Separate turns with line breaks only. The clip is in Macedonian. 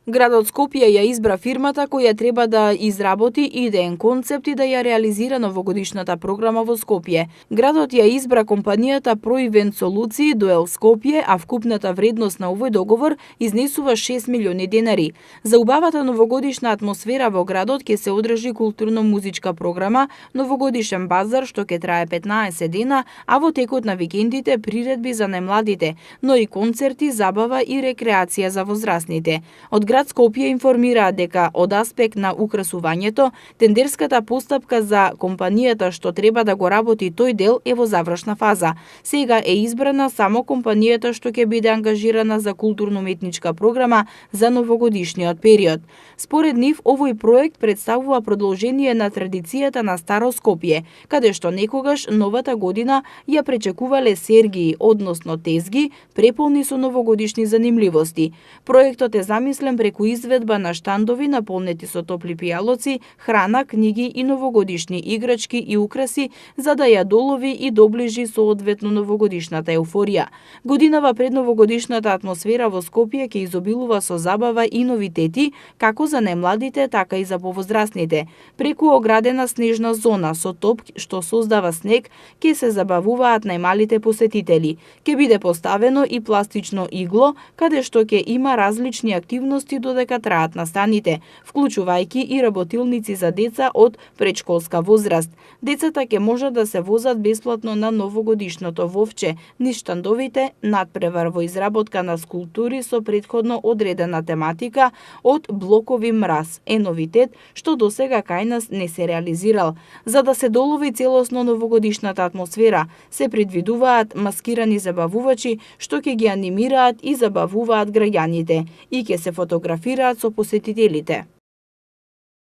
Градот Скопје ја избра фирмата која треба да изработи идеен концепт и да ја реализира новогодишната програма во Скопје. Градот ја избра компанијата ProEvent Soluции Дуел Скопје, а вкупната вредност на овој договор изнесува 6 милиони денари. За убавата новогодишна атмосфера во градот ќе се одржи културно-музичка програма, новогодишен базар што ќе трае 15 дена, а во текот на викендите приредби за најмладите, но и концерти, забава и рекреација за возрастните. Од град Скопје информираат дека од аспект на украсувањето, тендерската постапка за компанијата што треба да го работи тој дел е во завршна фаза. Сега е избрана само компанијата што ќе биде ангажирана за културно-уметничка програма за новогодишниот период. Според нив, овој проект представува продолжение на традицијата на Старо Скопје, каде што некогаш новата година ја пречекувале сергии, односно тезги, преполни со новогодишни занимливости. Проектот е замислен преку изведба на штандови наполнети со топли пијалоци, храна, книги и новогодишни играчки и украси за да ја долови и доближи соодветно новогодишната еуфорија. Годинава пред новогодишната атмосфера во Скопје ќе изобилува со забава и новитети, како за најмладите, така и за повозрастните. Преку оградена снежна зона со топ што создава снег, ќе се забавуваат најмалите посетители. Ќе биде поставено и пластично игло, каде што ќе има различни активности додека траат настаните, вклучувајќи и работилници за деца од предшколска возраст. Децата ќе можат да се возат бесплатно на новогодишното вовче, низ штандовите, надпревар во изработка на скулптури со претходно одредена тематика од блокови мраз е новитет што досега кај нас не се реализирал. За да се долови целосно новогодишната атмосфера, се предвидуваат маскирани забавувачи што ќе ги анимираат и забавуваат граѓаните и ќе се фотографираат со посетителите.